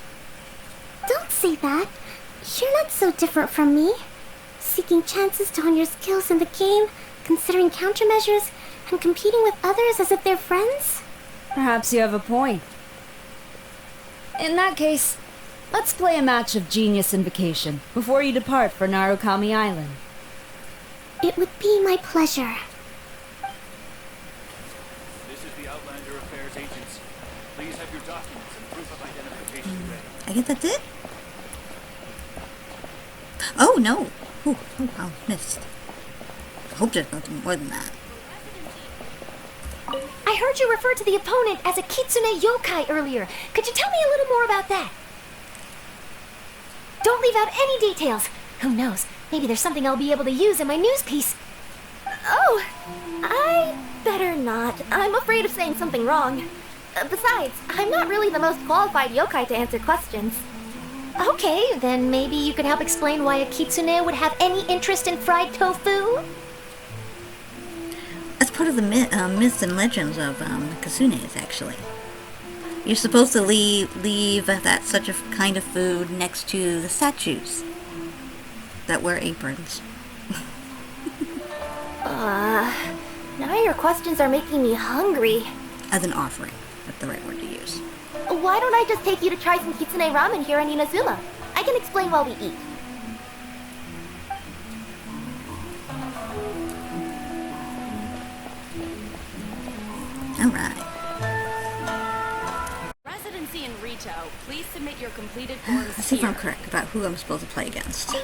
Don't say that. You're not so different from me. Seeking chances to hone your skills in the game, considering countermeasures, and competing with others as if they're friends? Perhaps you have a point. In that case, let's play a match of Genius Invocation before you depart for Narukami Island. It would be my pleasure. This is the Outlander Affairs Agency. Please have your documents and proof of identification ready. I guess that's it? Oh, no. Oh, I missed. I hope there's nothing more than that. I heard you refer to the opponent as a kitsune yokai earlier. Could you tell me a little more about that? Don't leave out any details. Who knows? Maybe there's something I'll be able to use in my news piece. Oh, I better not. I'm afraid of saying something wrong. Besides, I'm not really the most qualified yokai to answer questions. Okay, then maybe you could help explain why a kitsune would have any interest in fried tofu? That's part of the myths and legends of Kasunes, actually. You're supposed to leave that such a kind of food next to the statues that wear aprons. Now your questions are making me hungry. As an offering. That's the right word to use. Why don't I just take you to try some kitsune ramen here in Inazuma? I can explain while we eat. Alright. Residency in Rito, please submit your completed forms Let's see if here. I'm correct about who I'm supposed to play against.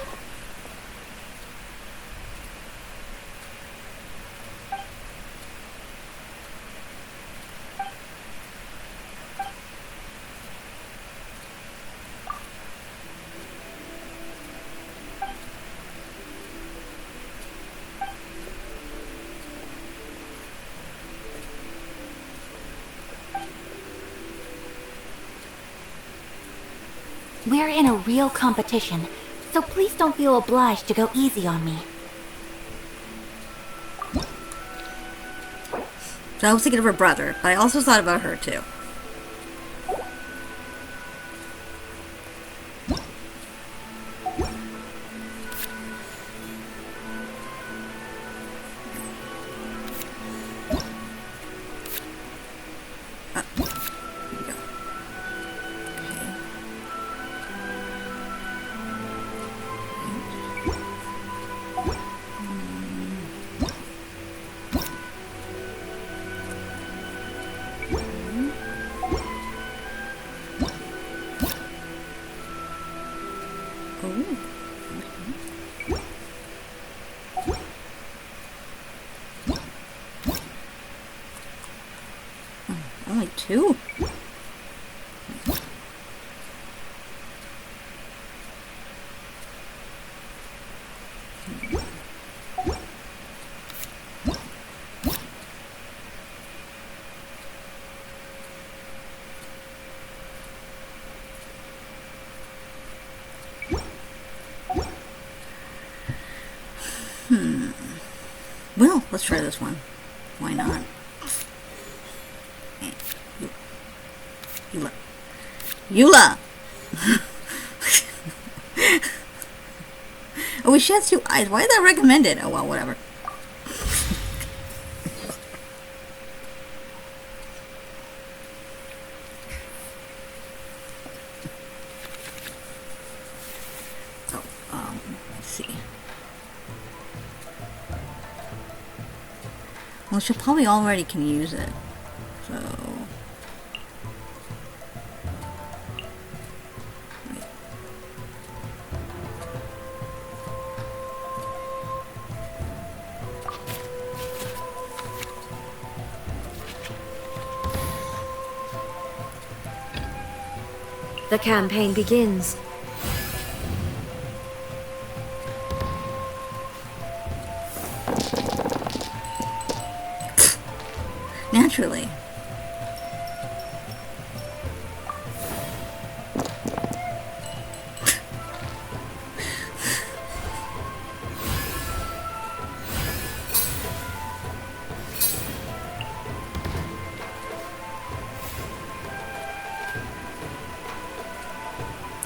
We're in a real competition, so please don't feel obliged to go easy on me. So I was thinking of her brother, but I also thought about her too. Only two? Well, let's try this one. Why not? Okay. Eula! Oh, she has 2 eyes. Why is that recommended? Oh, well, whatever. Let's see. Well, she probably already can use it. So... wait. The campaign begins. Naturally.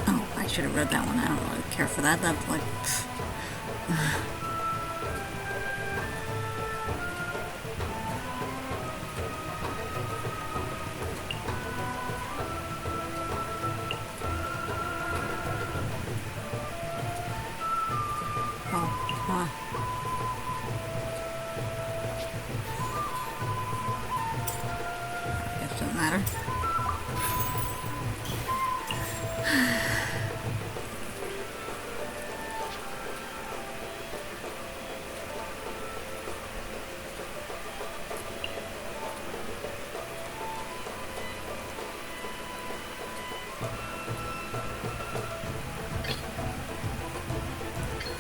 Oh, I should have read that one. I don't really care for that. That's like... doesn't matter.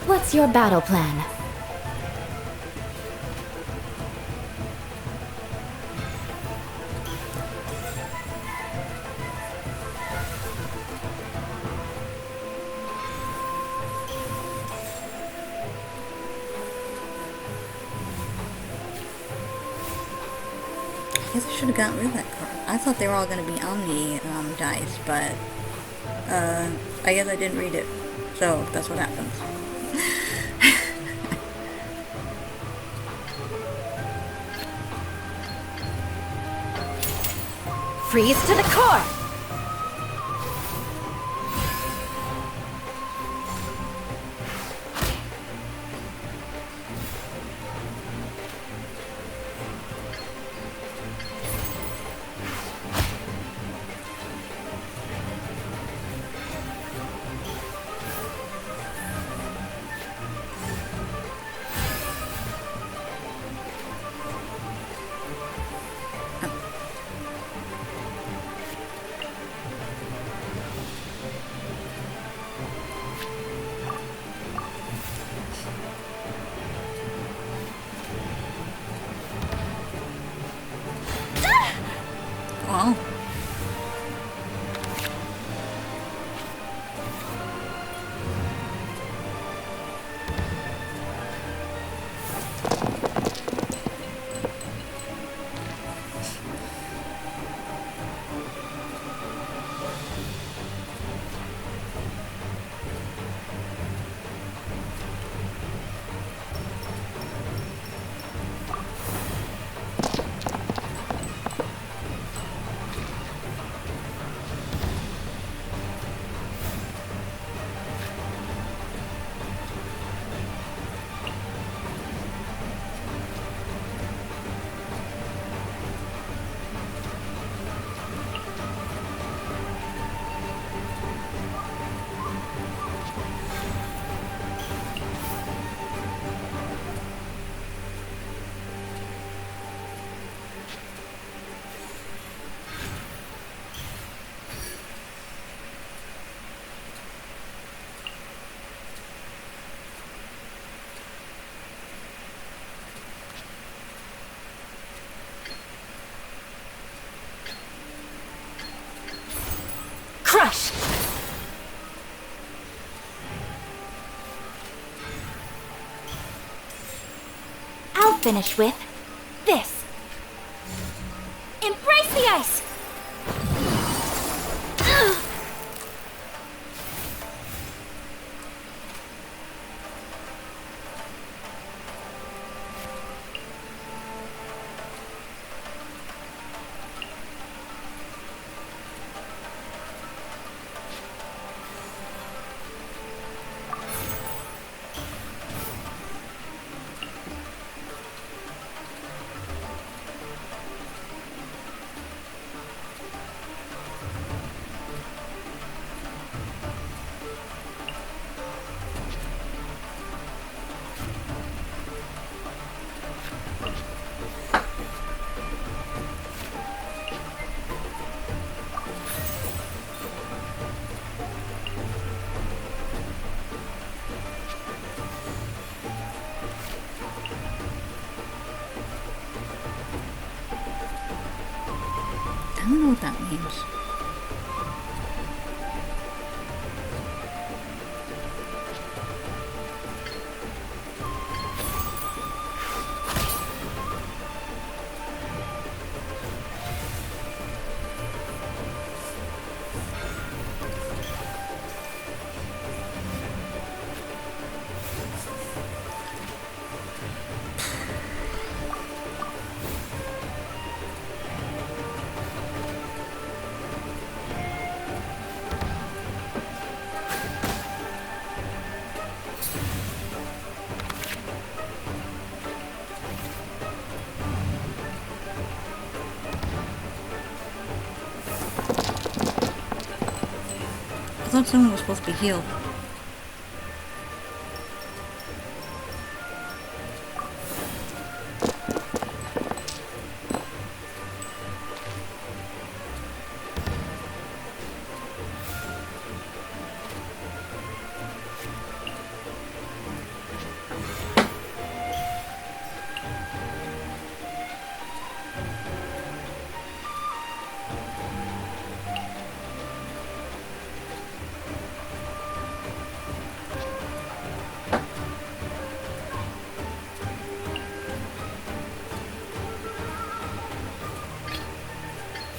What's your battle plan? I guess I should have gotten rid of that card. I thought they were all going to be Omni dice, but I guess I didn't read it. So that's what happens. Freeze to the core! Well. Crush! I'll finish with this. Embrace the ice! I don't know what that means. I thought someone was supposed to be healed.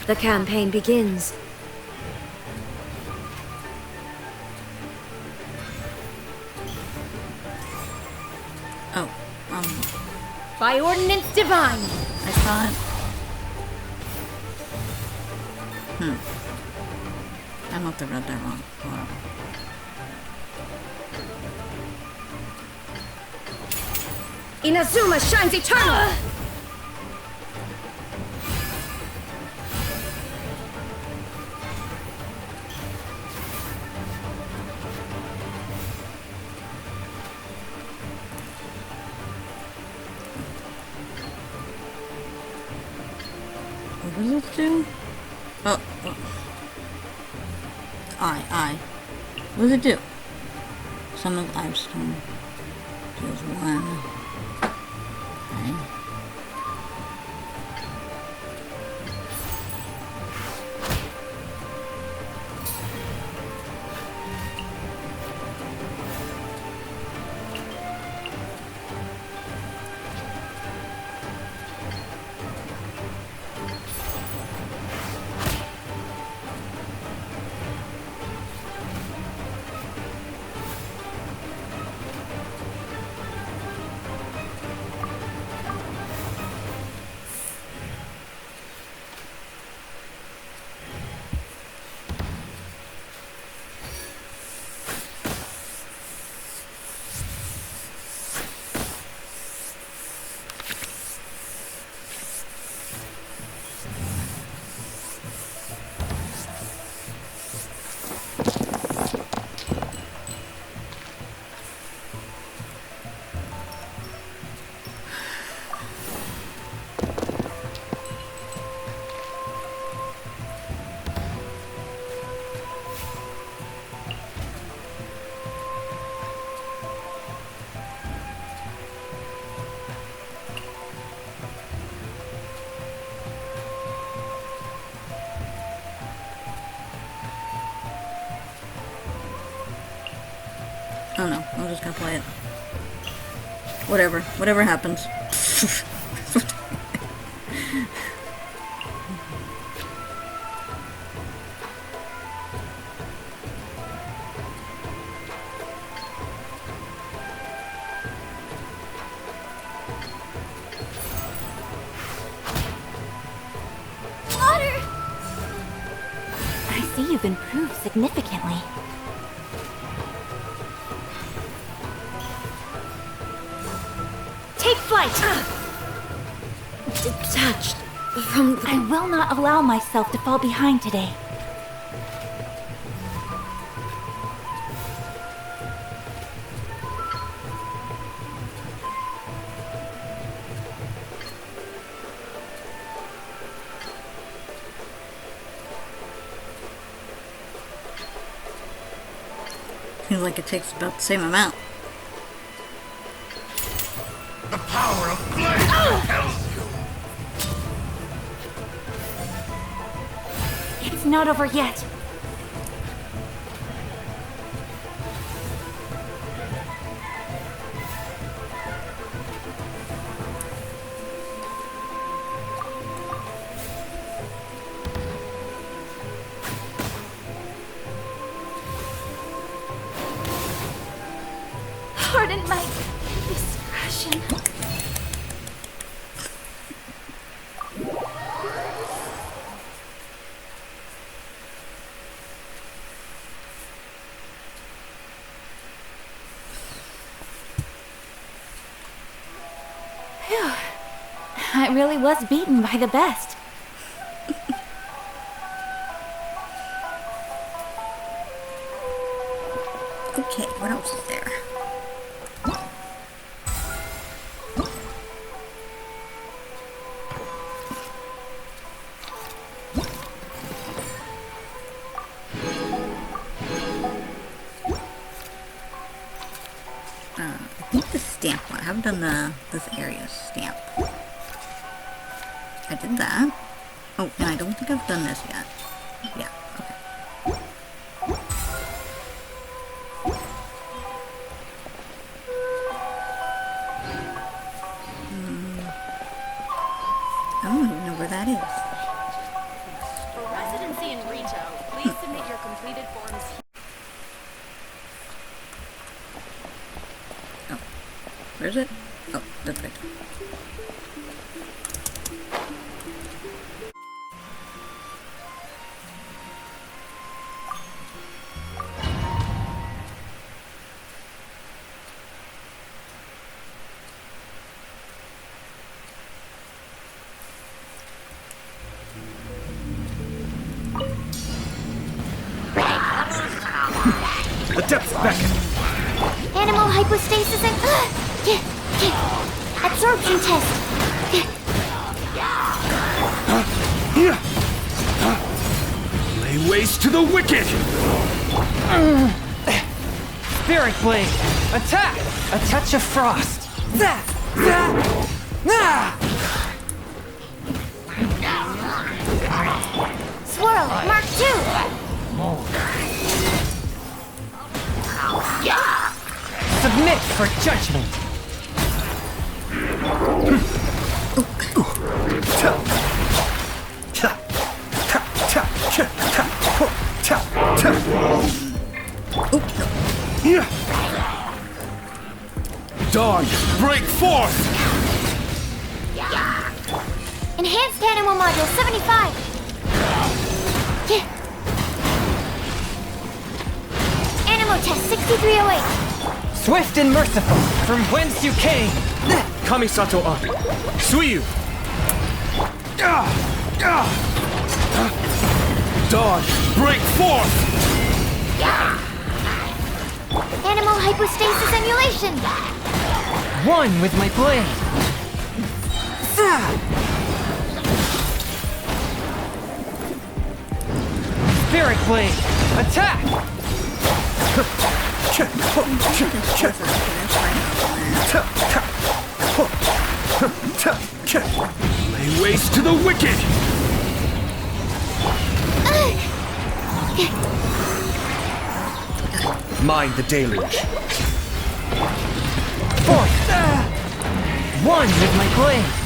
The campaign begins. Oh, By ordinance divine. I thought... I must have read that wrong. Hold on. Inazuma shines eternal! What does this do? Oh. I. What does it do? Summon Limestone. Deals 1. Okay. I don't know. I'm just gonna play it. Whatever happens. Water! I see you've improved significantly. Take flight! Detached from the... I will not allow myself to fall behind today. Seems like it takes about the same amount. The power of flame compels you! not over yet. Pardon my discretion. Phew. I really was beaten by the best. Okay, what else is there? I think the stamp one. I haven't done this area stamp. I did that. Oh, and I don't think I've done this yet. Yeah, okay. I don't even know where that is. For residency in Rito, please submit your completed forms. Oh, where's it? Oh, that's right. The depths beckon. Animal hypostasis and absorption test. Lay waste to the wicked! Spirit Blade! Attack! A touch of frost! Swirl, Mark 2. Submit for judgment! Dawn, break forth! Enhanced Animal Module 75. Animal Test 6308. Swift and merciful, from whence you came! Kamisato Abi, Suiyu! Dawn, break forth! Animal Hypostasis Emulation. One with my blade! Spirit Blade! Attack! Lay waste to the wicked! Mind the deluge. Forth! One with my blade!